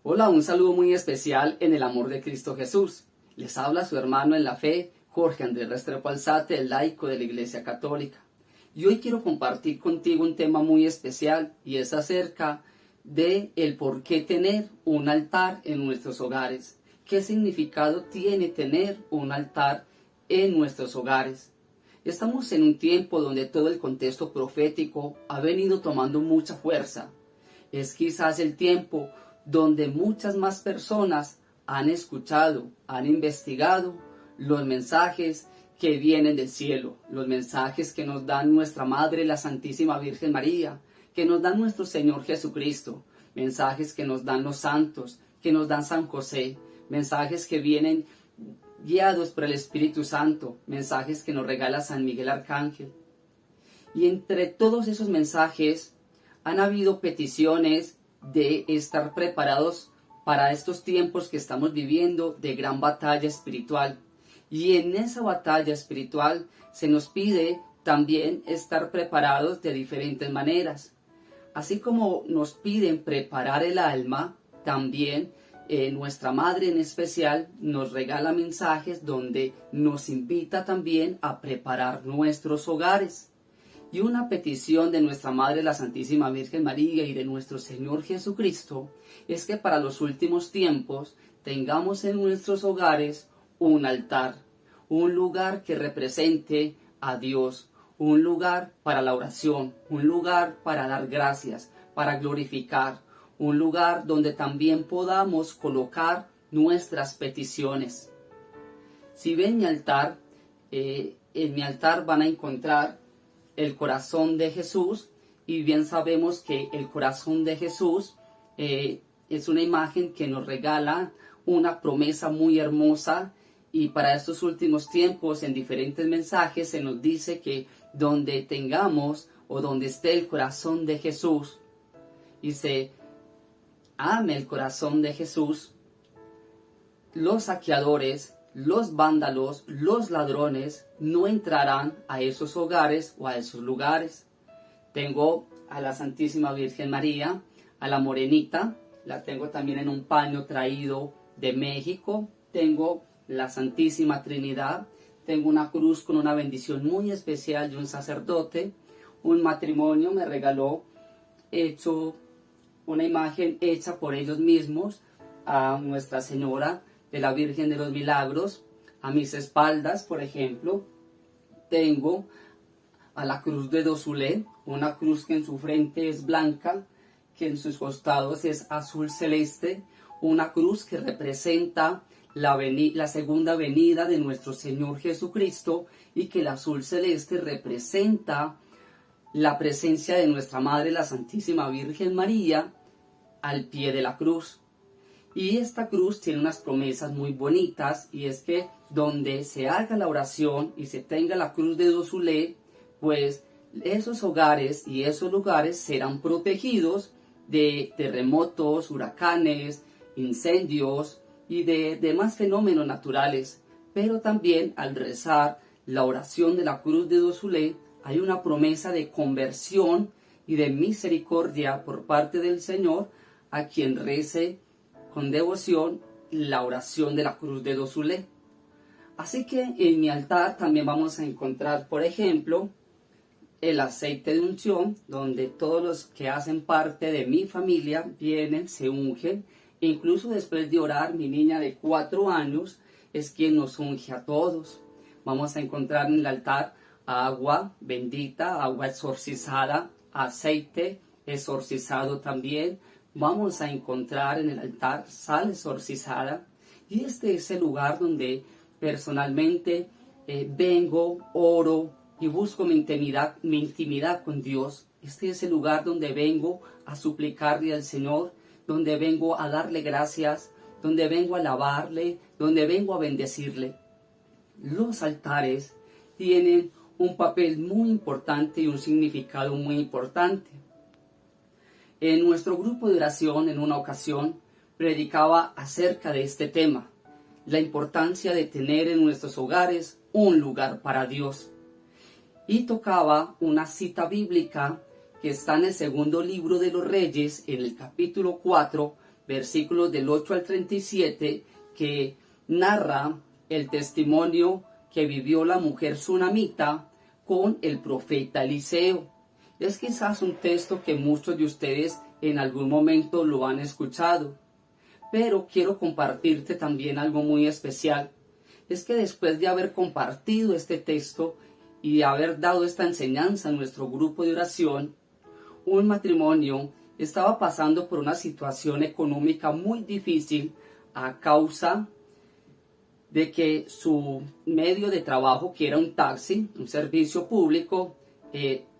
Hola, un saludo muy especial en el amor de Cristo Jesús. Les habla su hermano en la fe, Jorge Andrés Restrepo Alzate, el laico de la Iglesia Católica. Y hoy quiero compartir contigo un tema muy especial y es acerca de el por qué tener un altar en nuestros hogares. ¿Qué significado tiene tener un altar en nuestros hogares? Estamos en un tiempo donde todo el contexto profético ha venido tomando mucha fuerza. Es quizás el tiempo donde muchas más personas han escuchado, han investigado los mensajes que vienen del cielo, los mensajes que nos dan nuestra Madre, la Santísima Virgen María, que nos dan nuestro Señor Jesucristo, mensajes que nos dan los santos, que nos dan San José, mensajes que vienen guiados por el Espíritu Santo, mensajes que nos regala San Miguel Arcángel. Y entre todos esos mensajes han habido peticiones de estar preparados para estos tiempos que estamos viviendo de gran batalla espiritual. Y en esa batalla espiritual se nos pide también estar preparados de diferentes maneras. Así como nos piden preparar el alma, también nuestra Madre en especial nos regala mensajes donde nos invita también a preparar nuestros hogares. Y una petición de nuestra Madre, la Santísima Virgen María, y de nuestro Señor Jesucristo, es que para los últimos tiempos tengamos en nuestros hogares un altar, un lugar que represente a Dios, un lugar para la oración, un lugar para dar gracias, para glorificar, un lugar donde también podamos colocar nuestras peticiones. Si ven mi altar, en mi altar van a encontrar el corazón de Jesús, y bien sabemos que el corazón de Jesús es una imagen que nos regala una promesa muy hermosa, y para estos últimos tiempos en diferentes mensajes se nos dice que donde tengamos o donde esté el corazón de Jesús y se ame el corazón de Jesús, los saqueadores, los vándalos, los ladrones no entrarán a esos hogares o a esos lugares. Tengo a la Santísima Virgen María, a la Morenita, la tengo también en un paño traído de México. Tengo la Santísima Trinidad, tengo una cruz con una bendición muy especial de un sacerdote. Un matrimonio me regaló una imagen hecha por ellos mismos a Nuestra Señora de la Virgen de los Milagros. A mis espaldas, por ejemplo, tengo a la cruz de Dossulé, una cruz que en su frente es blanca, que en sus costados es azul celeste, una cruz que representa la segunda venida de nuestro Señor Jesucristo, y que el azul celeste representa la presencia de nuestra Madre, la Santísima Virgen María, al pie de la cruz. Y esta cruz tiene unas promesas muy bonitas, y es que donde se haga la oración y se tenga la cruz de Dossulé, pues esos hogares y esos lugares serán protegidos de terremotos, huracanes, incendios y de demás fenómenos naturales. Pero también al rezar la oración de la cruz de Dossulé hay una promesa de conversión y de misericordia por parte del Señor a quien rece con devoción la oración de la cruz de Dossulé. Así que en mi altar también vamos a encontrar, por ejemplo, el aceite de unción, donde todos los que hacen parte de mi familia vienen, se ungen. E incluso después de orar, mi niña de 4 años es quien nos unge a todos. Vamos a encontrar en el altar agua bendita, agua exorcizada, aceite exorcizado también. Vamos a encontrar en el altar sal exorcizada, y este es el lugar donde personalmente vengo, oro y busco mi intimidad con Dios. Este es el lugar donde vengo a suplicarle al Señor, donde vengo a darle gracias, donde vengo a alabarle, donde vengo a bendecirle. Los altares tienen un papel muy importante y un significado muy importante. En nuestro grupo de oración, en una ocasión, predicaba acerca de este tema, la importancia de tener en nuestros hogares un lugar para Dios. Y tocaba una cita bíblica que está en el segundo libro de los Reyes, en el capítulo 4, versículos del 8 al 37, que narra el testimonio que vivió la mujer sunamita con el profeta Eliseo. Es quizás un texto que muchos de ustedes en algún momento lo han escuchado, pero quiero compartirte también algo muy especial. Es que después de haber compartido este texto y de haber dado esta enseñanza en nuestro grupo de oración, un matrimonio estaba pasando por una situación económica muy difícil a causa de que su medio de trabajo, que era un taxi, un servicio público,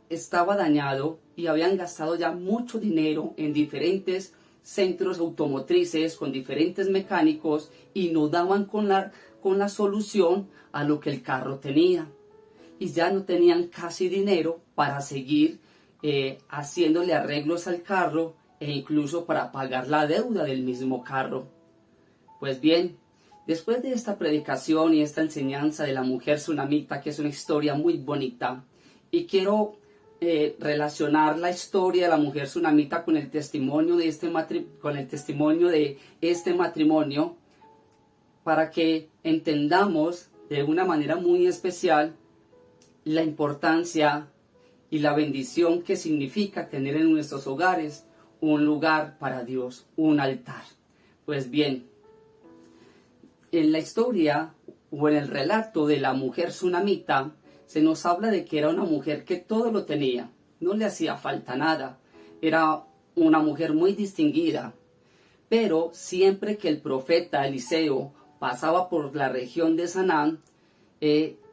estaba dañado y habían gastado ya mucho dinero en diferentes centros automotrices con diferentes mecánicos y no daban con la solución a lo que el carro tenía. Y ya no tenían casi dinero para seguir haciéndole arreglos al carro e incluso para pagar la deuda del mismo carro. Pues bien, después de esta predicación y esta enseñanza de la mujer sunamita, que es una historia muy bonita, y quiero relacionar la historia de la mujer sunamita con el testimonio de este matrimonio, para que entendamos de una manera muy especial la importancia y la bendición que significa tener en nuestros hogares un lugar para Dios, un altar. Pues bien, en la historia o en el relato de la mujer sunamita, se nos habla de que era una mujer que todo lo tenía, no le hacía falta nada, era una mujer muy distinguida, pero siempre que el profeta Eliseo pasaba por la región de Sanán,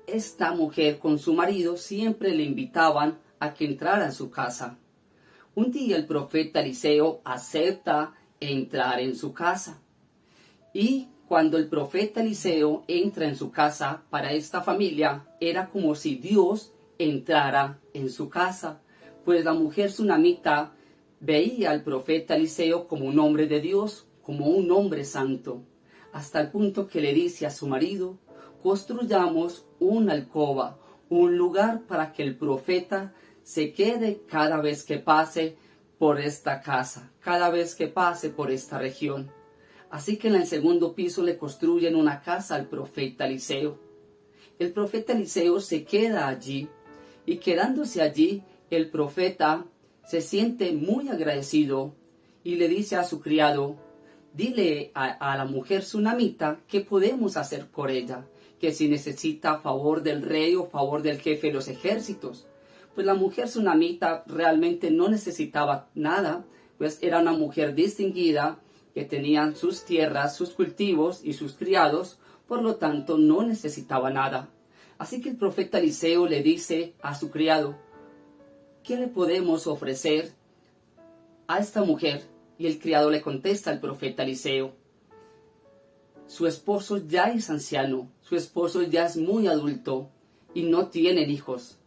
esta mujer con su marido siempre le invitaban a que entrara en su casa. Un día el profeta Eliseo acepta entrar en su casa. Y cuando el profeta Eliseo entra en su casa, para esta familia era como si Dios entrara en su casa, pues la mujer sunamita veía al profeta Eliseo como un hombre de Dios, como un hombre santo, hasta el punto que le dice a su marido: construyamos una alcoba, un lugar para que el profeta se quede cada vez que pase por esta casa, cada vez que pase por esta región. Así que en el segundo piso le construyen una casa al profeta Eliseo. El profeta Eliseo se queda allí, y quedándose allí, el profeta se siente muy agradecido y le dice a su criado: dile a la mujer sunamita qué podemos hacer por ella, que si necesita favor del rey o favor del jefe de los ejércitos. Pues la mujer sunamita realmente no necesitaba nada, pues era una mujer distinguida, que tenían sus tierras, sus cultivos y sus criados, por lo tanto no necesitaba nada. Así que el profeta Eliseo le dice a su criado: ¿qué le podemos ofrecer a esta mujer? Y el criado le contesta al profeta Eliseo: su esposo ya es anciano, su esposo ya es muy adulto y no tienen hijos.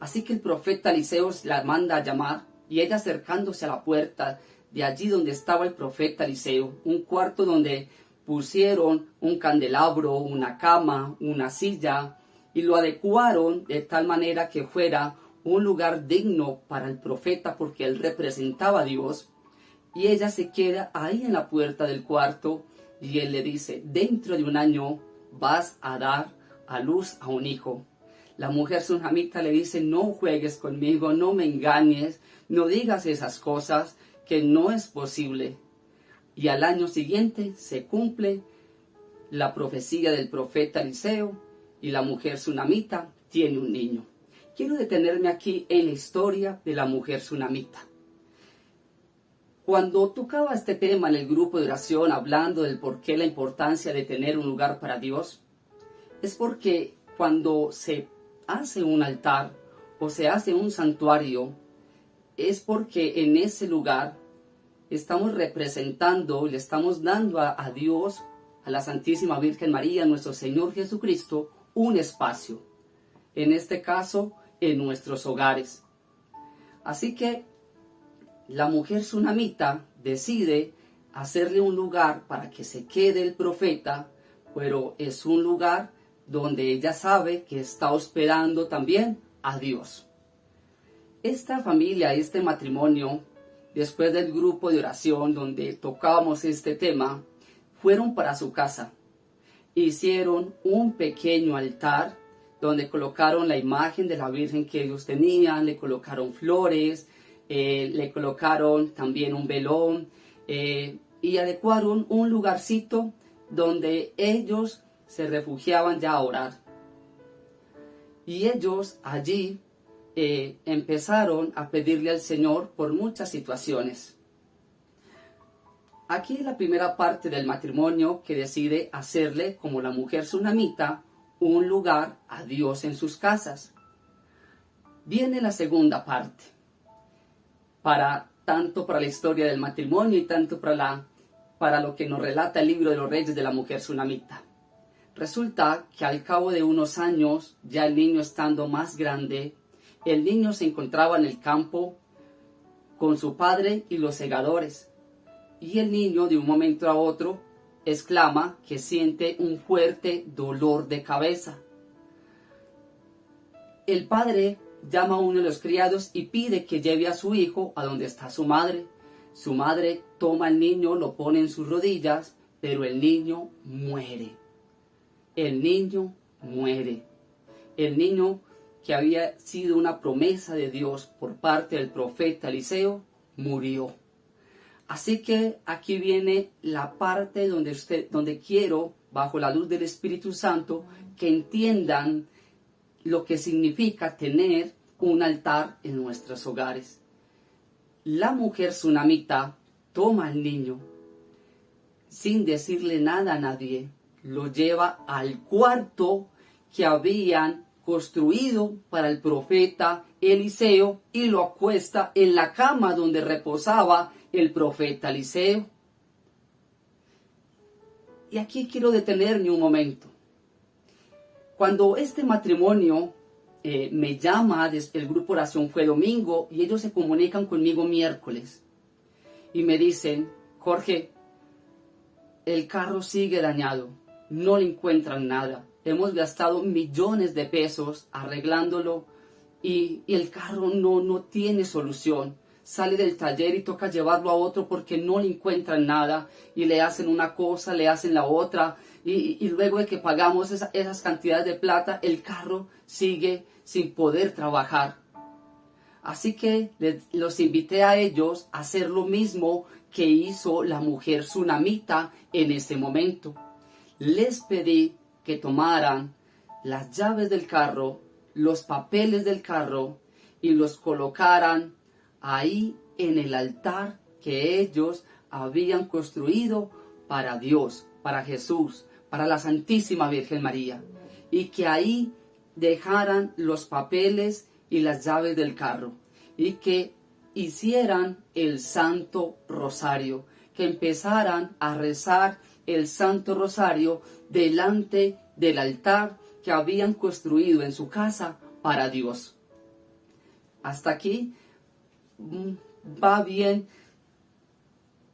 Así que el profeta Eliseo la manda a llamar, y ella, acercándose a la puerta de allí donde estaba el profeta Eliseo, un cuarto donde pusieron un candelabro, una cama, una silla, y lo adecuaron de tal manera que fuera un lugar digno para el profeta, porque él representaba a Dios. Y ella se queda ahí en la puerta del cuarto, y él le dice: dentro de un año vas a dar a luz a un hijo. La mujer sunamita le dice: no juegues conmigo, no me engañes, no digas esas cosas, que no es posible. Y al año siguiente se cumple la profecía del profeta Eliseo, y la mujer sunamita tiene un niño. Quiero detenerme aquí en la historia de la mujer sunamita. Cuando tocaba este tema en el grupo de oración, hablando del por qué la importancia de tener un lugar para Dios, es porque cuando se hace un altar o se hace un santuario, es porque en ese lugar estamos representando y le estamos dando a Dios, a la Santísima Virgen María, a nuestro Señor Jesucristo, un espacio. En este caso, en nuestros hogares. Así que la mujer sunamita decide hacerle un lugar para que se quede el profeta, pero es un lugar donde ella sabe que está hospedando también a Dios. Esta familia, este matrimonio, después del grupo de oración donde tocábamos este tema, fueron para su casa. Hicieron un pequeño altar donde colocaron la imagen de la Virgen que ellos tenían, le colocaron flores, le colocaron también un velón y adecuaron un lugarcito donde ellos se refugiaban ya a orar. Y ellos allí empezaron a pedirle al Señor por muchas situaciones. Aquí la primera parte del matrimonio que decide hacerle, como la mujer sunamita, un lugar a Dios en sus casas. Viene la segunda parte, tanto para la historia del matrimonio y tanto para lo que nos relata el libro de los reyes de la mujer sunamita. Resulta que al cabo de unos años, ya el niño estando más grande, el niño se encontraba en el campo con su padre y los segadores. Y el niño de un momento a otro exclama que siente un fuerte dolor de cabeza. El padre llama a uno de los criados y pide que lleve a su hijo a donde está su madre. Su madre toma al niño, lo pone en sus rodillas, pero el niño muere. El niño muere. El niño que había sido una promesa de Dios por parte del profeta Eliseo, murió. Así que aquí viene la parte donde quiero, bajo la luz del Espíritu Santo, que entiendan lo que significa tener un altar en nuestros hogares. La mujer sunamita toma al niño sin decirle nada a nadie, lo lleva al cuarto que habían construido para el profeta Eliseo y lo acuesta en la cama donde reposaba el profeta Eliseo. Y aquí quiero detenerme un momento. Cuando este matrimonio me llama, el grupo oración fue domingo y ellos se comunican conmigo miércoles y me dicen: Jorge, el carro sigue dañado, no le encuentran nada, hemos gastado millones de pesos arreglándolo y el carro no tiene solución. Sale del taller y toca llevarlo a otro porque no le encuentran nada y le hacen una cosa, le hacen la otra y luego de que pagamos esas cantidades de plata, el carro sigue sin poder trabajar. Así que los invité a ellos a hacer lo mismo que hizo la mujer sunamita en ese momento. Les pedí que tomaran las llaves del carro, los papeles del carro y los colocaran ahí en el altar que ellos habían construido para Dios, para Jesús, para la Santísima Virgen María, y que ahí dejaran los papeles y las llaves del carro, y que hicieran el Santo Rosario, que empezaran a rezar el Santo Rosario delante del altar que habían construido en su casa para Dios. Hasta aquí va bien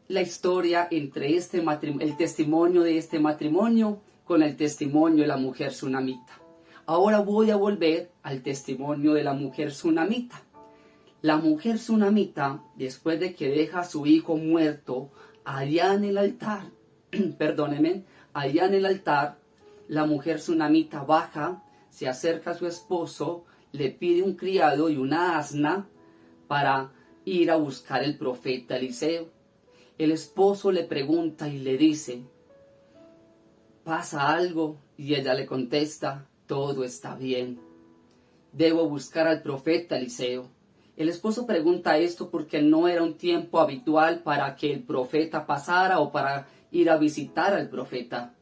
la historia entre el testimonio de este matrimonio con el testimonio de la mujer sunamita. Ahora voy a volver al testimonio de la mujer sunamita. La mujer sunamita, después de que deja a su hijo muerto allá en el altar, allá en el altar, la mujer sunamita baja, se acerca a su esposo, le pide un criado y una asna para ir a buscar el profeta Eliseo. El esposo le pregunta y le dice: ¿pasa algo? Y ella le contesta: todo está bien. Debo buscar al profeta Eliseo. El esposo pregunta esto porque no era un tiempo habitual para que el profeta pasara o para ir a visitar al profeta.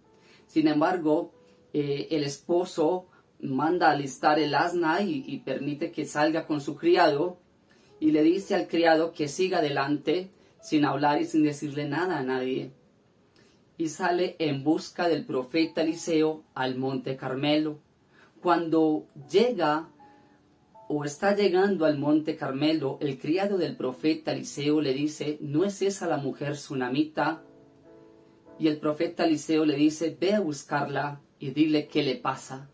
Sin embargo, el esposo manda alistar el asna y permite que salga con su criado y le dice al criado que siga adelante sin hablar y sin decirle nada a nadie. Y sale en busca del profeta Eliseo al monte Carmelo. Cuando llega o está llegando al monte Carmelo, el criado del profeta Eliseo le dice: ¿no es esa la mujer sunamita? Y el profeta Eliseo le dice: ve a buscarla y dile qué le pasa.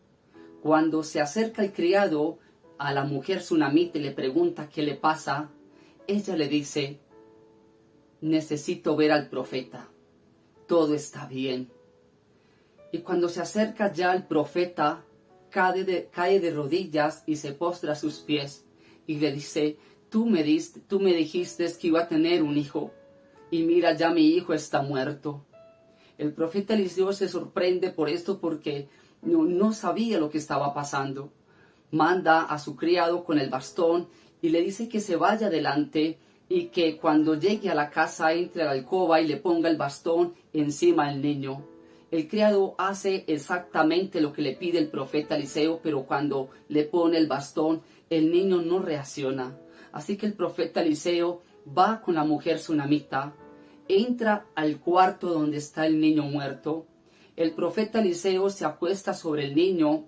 Cuando se acerca el criado a la mujer sunamita y le pregunta qué le pasa, ella le dice: necesito ver al profeta, todo está bien. Y cuando se acerca ya el profeta, cae de rodillas y se postra a sus pies y le dice, tú me dijiste que iba a tener un hijo, y mira, ya mi hijo está muerto. El profeta Eliseo se sorprende por esto porque no sabía lo que estaba pasando. Manda a su criado con el bastón y le dice que se vaya adelante y que cuando llegue a la casa entre a la alcoba y le ponga el bastón encima del niño. El criado hace exactamente lo que le pide el profeta Eliseo, pero cuando le pone el bastón, el niño no reacciona. Así que el profeta Eliseo va con la mujer sunamita, entra al cuarto donde está el niño muerto. El profeta Eliseo se acuesta sobre el niño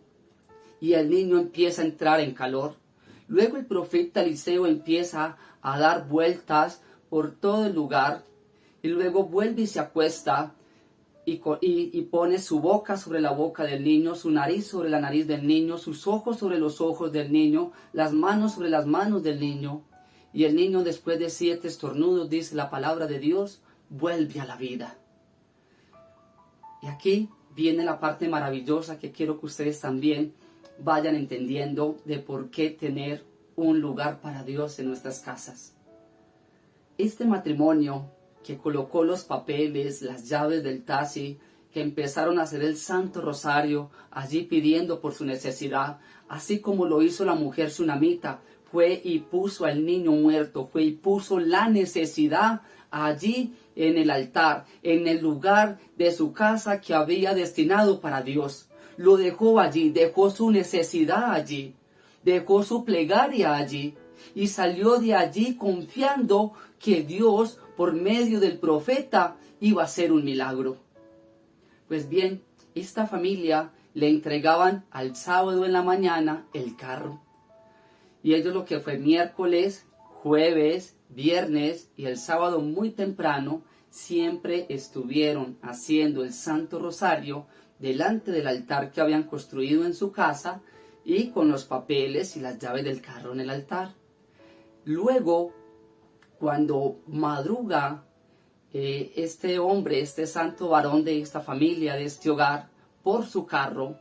y el niño empieza a entrar en calor. Luego el profeta Eliseo empieza a dar vueltas por todo el lugar y luego vuelve y se acuesta y pone su boca sobre la boca del niño, su nariz sobre la nariz del niño, sus ojos sobre los ojos del niño, las manos sobre las manos del niño. Y el niño, después de 7 estornudos, dice la palabra de Dios, vuelve a la vida. Y aquí viene la parte maravillosa que quiero que ustedes también vayan entendiendo de por qué tener un lugar para Dios en nuestras casas. Este matrimonio que colocó los papeles, las llaves del taxi, que empezaron a hacer el Santo Rosario allí pidiendo por su necesidad, así como lo hizo la mujer sunamita, fue y puso al niño muerto, fue y puso la necesidad allí en el altar, en el lugar de su casa que había destinado para Dios. Lo dejó allí, dejó su necesidad allí, dejó su plegaria allí y salió de allí confiando que Dios, por medio del profeta, iba a hacer un milagro. Pues bien, esta familia le entregaban al sábado en la mañana el carro. Y ellos lo que fue miércoles, jueves, viernes y el sábado muy temprano, siempre estuvieron haciendo el Santo Rosario delante del altar que habían construido en su casa y con los papeles y las llaves del carro en el altar. Luego, cuando madruga este hombre, este santo varón de esta familia, de este hogar, por su carro,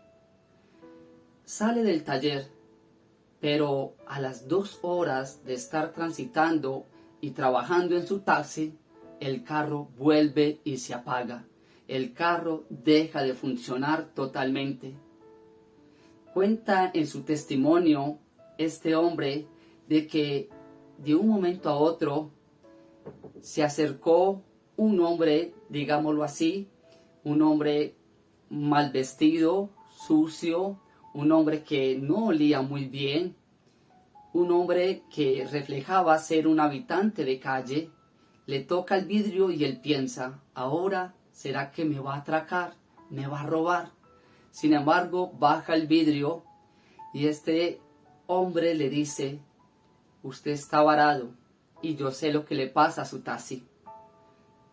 sale del taller, pero a las 2 horas de estar transitando y trabajando en su taxi, el carro vuelve y se apaga. El carro deja de funcionar totalmente. Cuenta en su testimonio este hombre de que de un momento a otro se acercó un hombre, digámoslo así, un hombre mal vestido, sucio, un hombre que no olía muy bien, un hombre que reflejaba ser un habitante de calle. Le toca el vidrio y él piensa, ahora será que me va a atracar, me va a robar. Sin embargo, baja el vidrio y este hombre le dice, usted está varado y yo sé lo que le pasa a su taxi.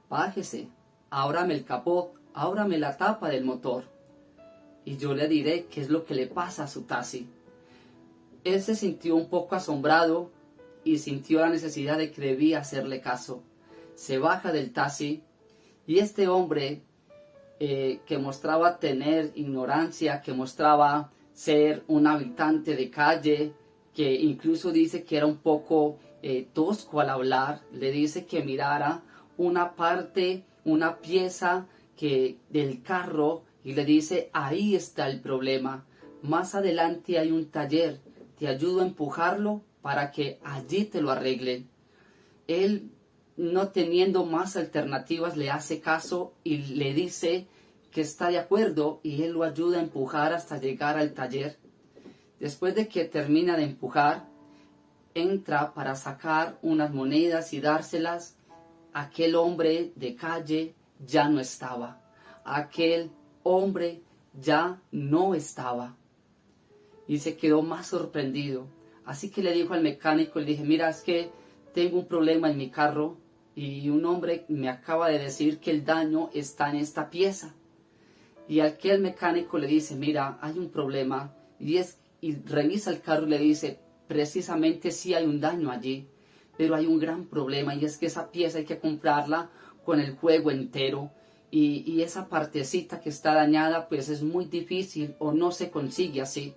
Bájese, ábrame el capó, ábrame la tapa del motor y yo le diré qué es lo que le pasa a su taxi. Él se sintió un poco asombrado y sintió la necesidad de que debía hacerle caso. Se baja del taxi y este hombre que mostraba tener ignorancia, que mostraba ser un habitante de calle, que incluso dice que era un poco tosco al hablar, le dice que mirara una parte, una pieza del carro y le dice, ahí está el problema, más adelante hay un taller, te ayudo a empujarlo para que allí te lo arreglen. Él, no teniendo más alternativas, le hace caso y le dice que está de acuerdo y él lo ayuda a empujar hasta llegar al taller. Después de que termina de empujar, entra para sacar unas monedas y dárselas. Aquel hombre de calle ya no estaba. Aquel hombre ya no estaba. Y se quedó más sorprendido. Así que le dijo al mecánico, le dije, mira, es que tengo un problema en mi carro y un hombre me acaba de decir que el daño está en esta pieza. Y aquel mecánico le dice, mira, hay un problema. Y revisa el carro y le dice, precisamente sí hay un daño allí. pero hay un gran problema y es que esa pieza hay que comprarla con el juego entero y esa partecita que está dañada pues es muy difícil o no se consigue así.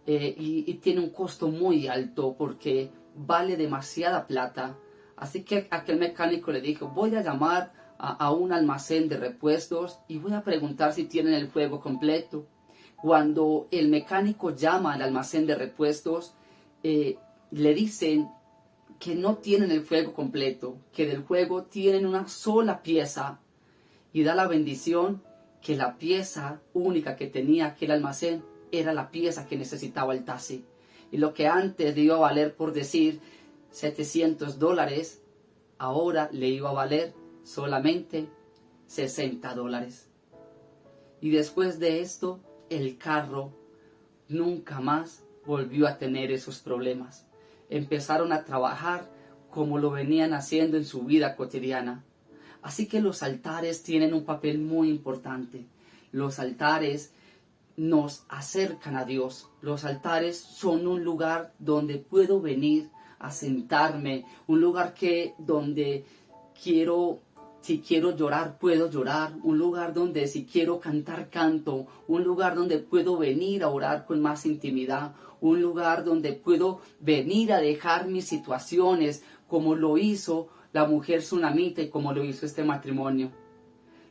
Y tiene un costo muy alto porque vale demasiada plata. Así que aquel mecánico le dijo, voy a llamar a un almacén de repuestos y voy a preguntar si tienen el juego completo. Cuando el mecánico llama al almacén de repuestos, le dicen que no tienen el juego completo, que del juego tienen una sola pieza, y da la bendición que la pieza única que tenía aquel almacén era la pieza que necesitaba el taxi. Y lo que antes le iba a valer, por decir, $700, ahora le iba a valer solamente $60. Y después de esto, el carro nunca más volvió a tener esos problemas. Empezaron a trabajar como lo venían haciendo en su vida cotidiana. Así que los altares tienen un papel muy importante. Los altares nos acercan a Dios. Los altares son un lugar donde puedo venir a sentarme, un lugar donde si quiero llorar, puedo llorar, un lugar donde si quiero cantar, canto, un lugar donde puedo venir a orar con más intimidad, un lugar donde puedo venir a dejar mis situaciones como lo hizo la mujer tsunamita y como lo hizo este matrimonio.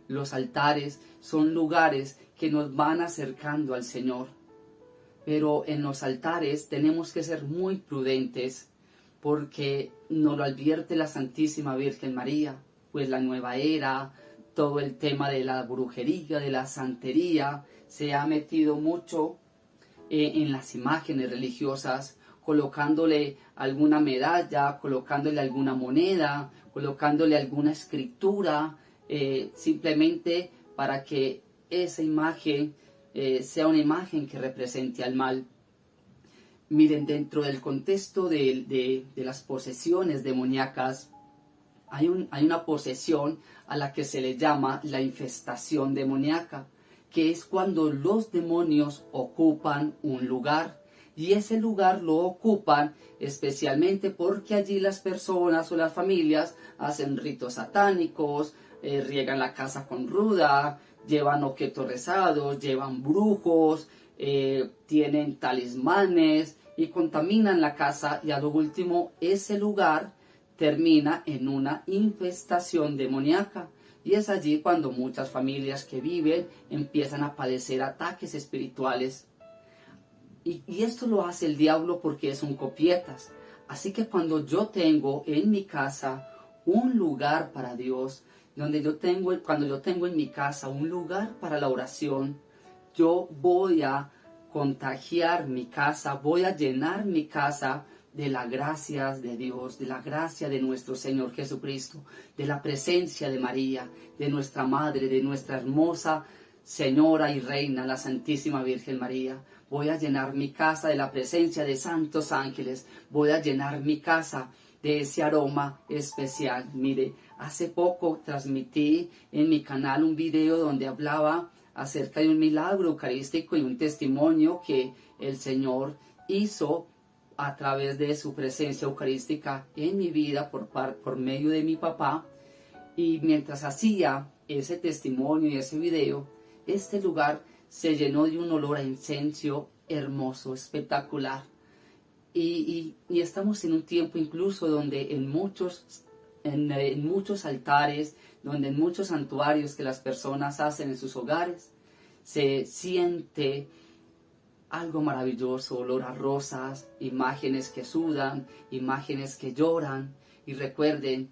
Los altares son lugares que nos van acercando al Señor. Pero en los altares tenemos que ser muy prudentes porque nos lo advierte la Santísima Virgen María. Pues la nueva era, todo el tema de la brujería, de la santería, se ha metido mucho en las imágenes religiosas, colocándole alguna medalla, colocándole alguna moneda, colocándole alguna escritura, simplemente para que esa imagen sea una imagen que represente al mal. Miren, dentro del contexto de las posesiones demoníacas, hay una posesión a la que se le llama la infestación demoníaca, que es cuando los demonios ocupan un lugar. Y ese lugar lo ocupan especialmente porque allí las personas o las familias hacen ritos satánicos, riegan la casa con ruda, llevan objetos rezados, llevan brujos, tienen talismanes y contaminan la casa, y a lo último ese lugar termina en una infestación demoníaca. Y es allí cuando muchas familias que viven empiezan a padecer ataques espirituales. Y esto lo hace el diablo porque es un copietas. Así que cuando yo tengo en mi casa un lugar para Dios, cuando yo tengo en mi casa un lugar para la oración, yo voy a contagiar mi casa, voy a llenar mi casa de la gracia de Dios, de la gracia de nuestro Señor Jesucristo, de la presencia de María, de nuestra Madre, de nuestra hermosa Señora y Reina, la Santísima Virgen María. Voy a llenar mi casa de la presencia de santos ángeles, voy a llenar mi casa de ese aroma especial. Mire, hace poco transmití en mi canal un video donde hablaba acerca de un milagro eucarístico y un testimonio que el Señor hizo a través de su presencia eucarística en mi vida por medio de mi papá. Y mientras hacía ese testimonio y ese video, este lugar se llenó de un olor a incienso hermoso, espectacular. Y estamos en un tiempo incluso donde en muchos altares, donde en muchos santuarios que las personas hacen en sus hogares, se siente algo maravilloso, olor a rosas, imágenes que sudan, imágenes que lloran. Y recuerden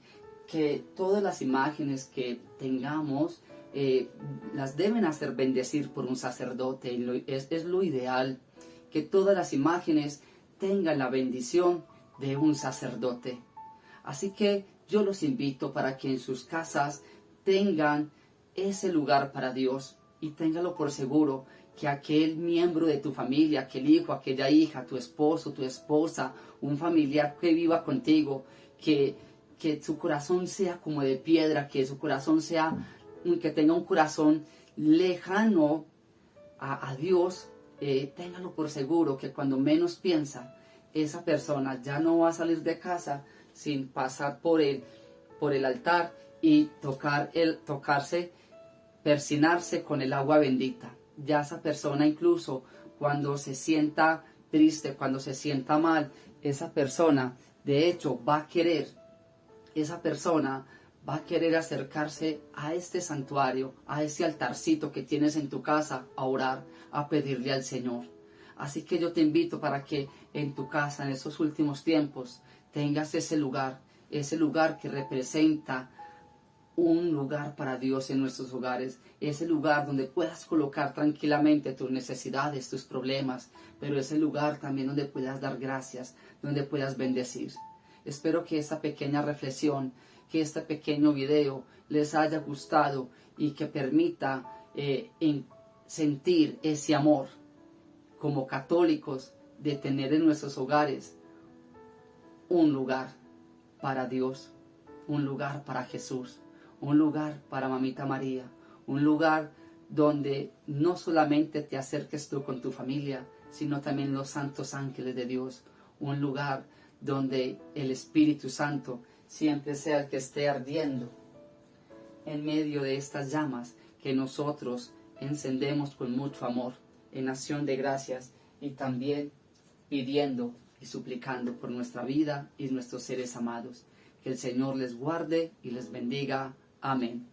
que todas las imágenes que tengamos las deben hacer bendecir por un sacerdote. Es lo ideal, que todas las imágenes tengan la bendición de un sacerdote. Así que yo los invito para que en sus casas tengan ese lugar para Dios, y téngalo por seguro que aquel miembro de tu familia, aquel hijo, aquella hija, tu esposo, tu esposa, un familiar que viva contigo, que su corazón sea como de piedra, que su corazón que tenga un corazón lejano a Dios, téngalo por seguro que cuando menos piensa, esa persona ya no va a salir de casa, sin pasar por el altar y tocarse, persinarse con el agua bendita. Ya esa persona, incluso cuando se sienta triste, cuando se sienta mal, esa persona de hecho va a querer acercarse a este santuario, a ese altarcito que tienes en tu casa, a orar, a pedirle al Señor. Así que yo te invito para que en tu casa, en esos últimos tiempos, tengas ese lugar que representa un lugar para Dios en nuestros hogares, ese lugar donde puedas colocar tranquilamente tus necesidades, tus problemas, pero ese lugar también donde puedas dar gracias, donde puedas bendecir. Espero que esta pequeña reflexión, que este pequeño video les haya gustado y que permita sentir ese amor como católicos de tener en nuestros hogares un lugar para Dios, un lugar para Jesús, un lugar para Mamita María, un lugar donde no solamente te acerques tú con tu familia, sino también los santos ángeles de Dios, un lugar donde el Espíritu Santo siempre sea el que esté ardiendo en medio de estas llamas que nosotros encendemos con mucho amor, en acción de gracias y también pidiendo y suplicando por nuestra vida y nuestros seres amados. Que el Señor les guarde y les bendiga. Amén.